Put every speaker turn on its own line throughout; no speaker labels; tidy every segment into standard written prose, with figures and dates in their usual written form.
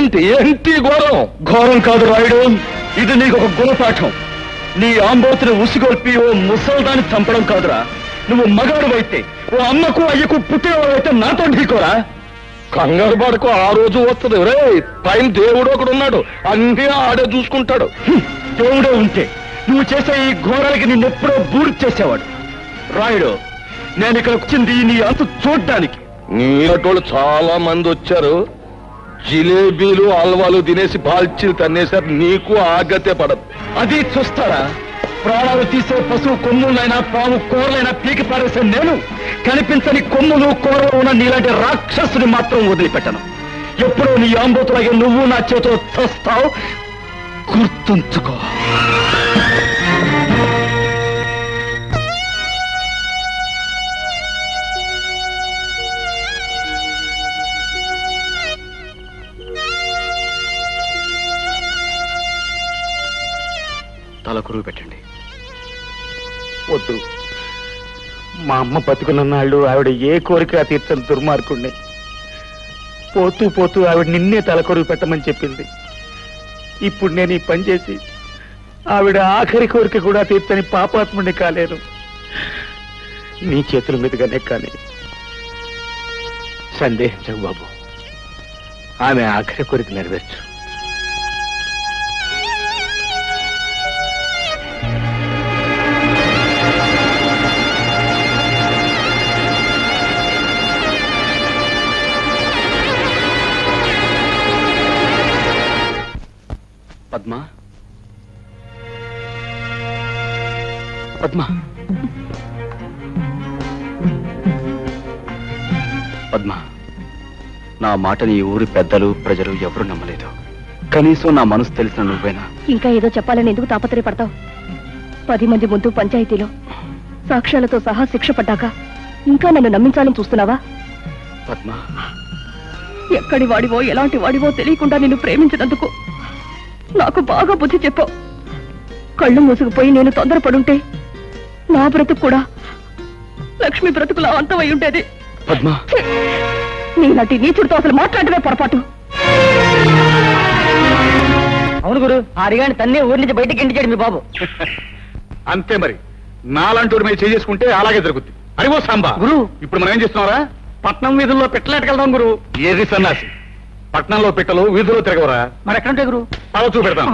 ఏంటి ఏంటి ఘోరం? ఘోరం కాదు రాయుడు, ఇది నీకు ఒక గుణపాఠం. నీ ఆంబోతుని ఉసిగొల్పి ఓ ముసల్దాన్ని చంపడం కాదురా. నువ్వు మగాడు అయితే ఓ అమ్మకు అయ్యకు పుట్టినవాడైతే నాతో ఢీకోరా. కంగారు పడుకో, ఆ రోజు వస్తుంది. రే టైం దేవుడు ఒకడున్నాడు, అన్నీ ఆడే చూసుకుంటాడు. దేవుడే ఉంటే నువ్వు చేసే ఈ ఘోరాలకి నిన్నెప్పుడో బూర్తి చేసేవాడు. రాయుడు, నేను ఇక్కడ వచ్చింది నీ అంతు చూడ్డానికి. నీటోళ్ళు చాలా మంది వచ్చారు, జిలేబీలు హల్వాలు తినేసి బాల్చీలు తన్నేశారు. నీకు ఆగతే పడదు. అది చూస్తారా? ప్రాణాలు తీసే పశువు కొమ్ములైనా పాము కూరలైనా పీకి పారేసే నేను కనిపించని కొమ్ములు కూరలు ఉన్న నీలాంటి రాక్షసుని మాత్రం వదిలిపెట్టను. ఎప్పుడో నీ ఆంబోతులాగే నువ్వు నా చేతిలో చస్తావు, గుర్తుంచుకో. తలకురువు పెట్టండి.
వద్దు, మా అమ్మ బతుకున్నన్నాళ్ళు ఆవిడ ఏ కోరిక తీర్చని దుర్మార్గుణ్ణి. పోతూ పోతూ ఆవిడ నిన్నే తలకొరువు పెట్టమని చెప్పింది. ఇప్పుడు నేను ఈ పని చేసి ఆవిడ ఆఖరి కోరిక కూడా తీర్చని పాపాత్ముడిని కాలేను. నీ చేతుల మీదుగానే కానీ సందేహించవు బాబు, ఆమె ఆఖరి కోరిక నెరవేర్చు.
పద్మా, పద్మా, పద్మా, నా మాటని ఈ ఊరి పెద్దలు ప్రజలు ఎవరు నమ్మలేదు. కనీసం నా మనసు తెలిసిన నువ్వేనా?
ఇంకా ఏదో చెప్పాలని ఎందుకు తాపత్రయపడతావు? 10 మంది ముందు పంచాయతీలో సాక్ష్యాలతో సహా శిక్ష పడ్డాక ఇంకా నన్ను నమ్మించాలని చూస్తున్నావా?
పద్మా,
ఎక్కడి వాడివో ఎలాంటి వాడివో తెలియకుండా నిన్ను ప్రేమించినందుకు నాకు బాగా బుద్ధి చెప్పావు. కళ్ళు మూసుకుపోయి నేను తొందరపడుంటే నా బ్రతుకు కూడా లక్ష్మి బ్రతుకులా అంతమై ఉండేది.
పద్మా,
నీలాంటి నీచుడితో అసలు మాట్లాడమే పొరపాటు.
అవును గురు, ఆరిగాని తన్నే ఊరి నుంచి బయటకి ఇంటిచాడు మీ బాబు.
అంతే మరి, నాలాంటి మీద చేసుకుంటే అలాగే జరుగుద్ది. అరివో సాంబా
గురు,
ఇప్పుడు మనం ఏం చేస్తున్నారా?
పట్నం వీధుల్లో పెట్టలేటకెళ్దాం గురు.
ఏది సన్నాసి, పట్నంలో పెట్టలు వీధిలో తిరగవరా?
మరి ఎక్కడుంటే గురు?
అలా చూపెడతాం.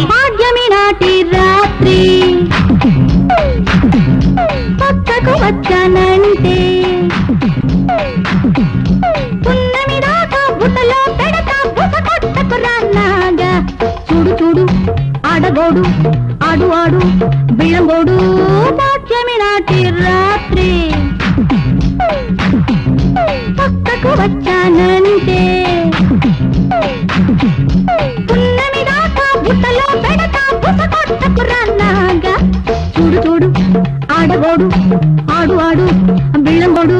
భాగ్యమి నాటి రాత్రి పక్కకు వచ్చానంటే పున్నమి దాకా బుట్టలో పెడతా బుస కొట్టకు రాగా. చూడు చూడు ఆడగోడు ఆడు ఆడు బిళ్ళగోడు. భాగ్యమి నాటి రాత్రి పక్కకు వచ్చానంటే పున్నమి దాకా బుట్టలో పెడతా బుస కొట్టకు రాగా. చూడు చూడు ఆడగోడు ఆడు ఆడు బిళ్ళగోడు.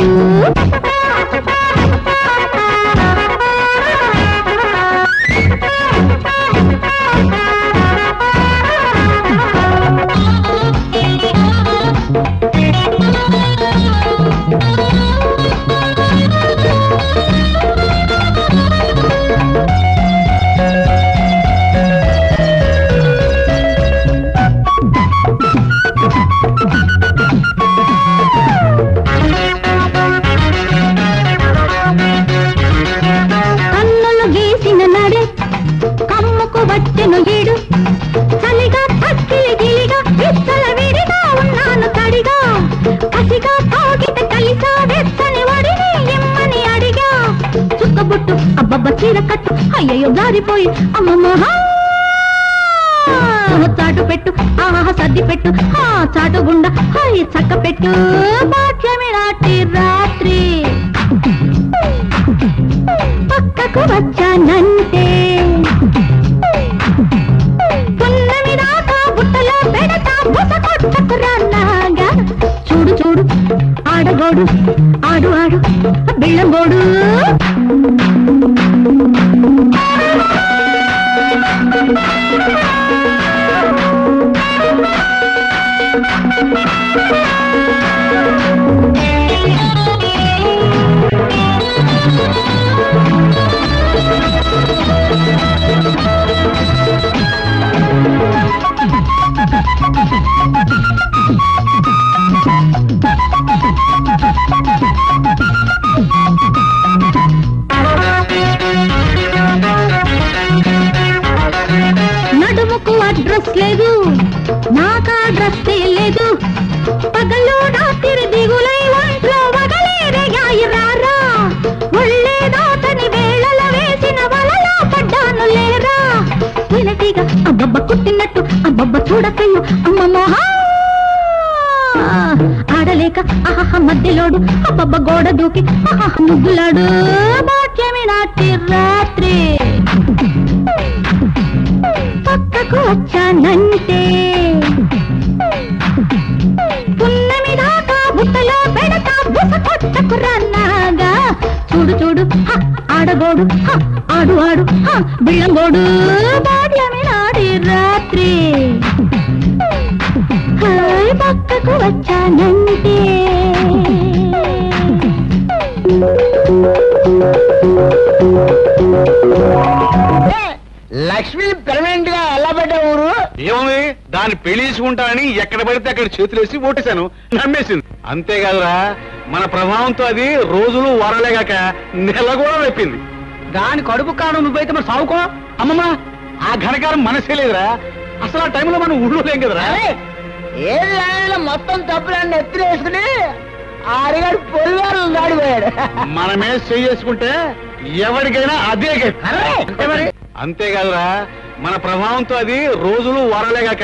కన్నులు గీసిన నడే కమ్ముకు వచ్చెను ఈడు. చలిగా పక్కిలి గిలిగా విచ్చల విడిగా ఉన్నాను తడిగా. కసిగా తాగిట కలిసా వెచ్చని వడిని ఇమ్మని అడిగా. చుక్కబుట్టు అబ్బబ్బ చీర కట్టు అయ్యయ్యో జారిపోయి అమ్మమ్మ. చాటు పెట్టు ఆహా సర్ది పెట్టు ఆ చాటు గుండా హాయి చక్క పెట్టు. భాగ్యమి నాటి రాత్రి పక్కకు వచ్చానంటే పున్నమి దాకా బుట్టలో ఆడగోడు ఆడు ఆడు బిళ్ళగోడు నడుముకు అడ్రస్ లేదు నాకు అడ్రస్ లేదు పగలు రాత్రి దిగులై ఒంట్లో వగలేరయ్యాయి రారా ఒళ్ళే దాతని వేళల వేసిన వలలో పడ్డాను లేరా తినటిగా అబ్బబ్బ కుట్టినట్టు అబ్బబ్బ చూడకయ్యో అమ్మ మోహా ఆడలేక ఆహ మధ్యలోడు అబ్బబ్బ గోడ దూకి ఆహ ముద్దులాడు భాగ్యమి నాటి రాత్రి పక్కకు వచ్చానంటే పున్నమి దాకా బుట్టలో పెడతా బుస కొట్టకు రన్నాగా చూడు చూడు ఆడగోడు ఆడు ఆడు బిళ్ళంగోడు భాగ్యమి నాటి రాత్రి పక్కకు వచ్చానంటే
లక్ష్మి పెర్మనెంట్ గా ఎలా పెట్టా ఊరు
ఏముంది దాన్ని పెళ్లి చేసుకుంటానని ఎక్కడ పడితే అక్కడ చేతులేసి ఓటేశాను నమ్మేసింది అంతేకాదురా మన ప్రభావంతో అది రోజులు వారాలేగాక నెల కూడా వెప్పింది
దాని కడుపు కాను నువ్వైతే మరి సావుకో
అమ్మమ్మ ఆ ఘనకారం మనసే లేదురా అసలు ఆ టైంలో మనం ఊళ్ళో లేం కదరా
ఏళ్ళ మొత్తం తప్పులన్నీ ఎత్తులేసుకుని ఆరిగాడు పొలివారు దాడిపోయాడు
మనమే చేసుకుంటే ఎవరికైనా అదే మరి అంతేకాదురా మన ప్రభావంతో అది రోజులు వారాలేగాక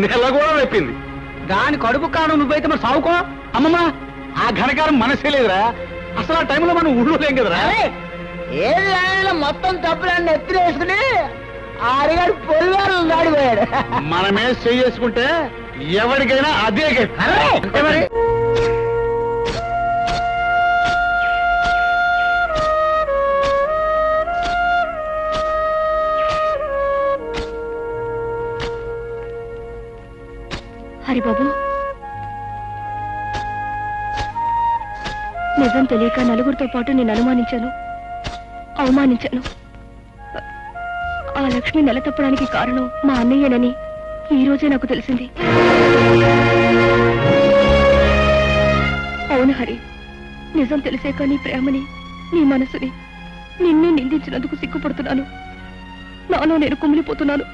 నెల కూడా వెప్పింది
దాని కడుపు కాను నువ్వైతే మరి సావుకో
అమ్మమ్మ ఆ ఘనకారం మనసే లేదురా అసలు ఆ టైంలో మనం ఊళ్ళో లేం కదరా
ఏళ్ళ మొత్తం తప్పులన్నీ ఎత్తులేసుకుని ఆరిగాడు పొలివారు దాడిపోయాడు
మనమే చేసుకుంటే ఎవరికైనా అదే మరి
హరిబాబు నిజం తెలియక నలుగురితో పాటు నేను అనుమానించాను అవమానించాను ఆ లక్ష్మి నెల తప్పడానికి కారణం మా అన్నయ్యనని ఈ రోజే నాకు తెలిసింది అవును హరి నిజం తెలిసాక నీ ప్రేమని నీ మనసుని నిన్ను నిందించినందుకు సిగ్గుపడుతున్నాను నాలో నేను కుమిలిపోతున్నాను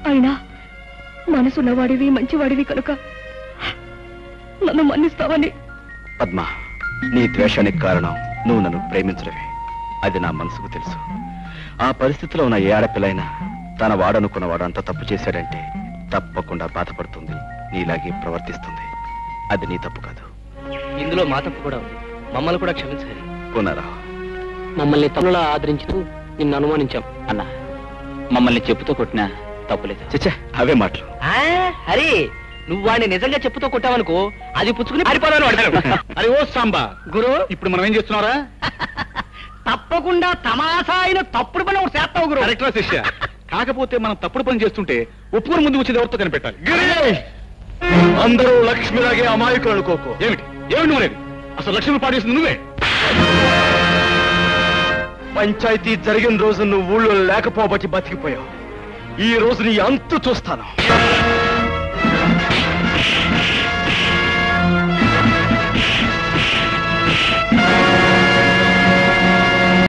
అయినా మనసున్నవాడివి మంచివాడివి కనుక నన్ను మన్నిస్తావని
పద్మ నీ ద్వేషానికి కారణం నువ్వు నన్ను ప్రేమించడమే అది నా మనసుకు తెలుసు ఆ పరిస్థితిలో ఉన్న ఏ ఆడపిల్లైనా తన వాడనుకున్నవాడు అంత తప్పు చేశాడంటే తప్పకుండా బాధపడుతుంది నీలాగే ప్రవర్తిస్తుంది అది నీ తప్పు కాదు
ఇందులో మా తప్పు కూడా ఉంది మమ్మల్ని కూడా క్షమించాలి
పునరావు
మమ్మల్ని తనులా ఆదరించుతూ నిన్ను అనుమానించాం
అన్నా మమ్మల్ని చెప్పుతో కొట్టినా తప్పులేదు చచ్చా అవే మాటలు
హరి నువ్వు వాడిని నిజంగా చెప్పుతో కొట్టావనుకో అది పుచ్చుకుని పారిపోదాను అడిగాను
అరే ఓ సాంబా
గురు
ఇప్పుడు మనం ఏం చేస్తున్నారా
తప్పకుండా తమాషా అయిన తప్పుడు పని ఒకటి చేస్తావు గురు
కరెక్టరా శిష్య కాకపోతే మనం తప్పుడు పని చేస్తుంటే ఒప్పుకొని ముందు వచ్చేది ఎవరితో కనిపెట్టాలి
అందరూ లక్ష్మిలాగే అమాయకులు అనుకోకు
ఏమిటి ఏమిటి నువ్వు అనేది అసలు లక్ష్మి పాడేసింది నువ్వే
పంచాయతీ జరిగిన రోజు నువ్వు ఊళ్ళో లేకపోబట్టి బతికిపోయావు ఈ రోజు నీ అంతు చూస్తాను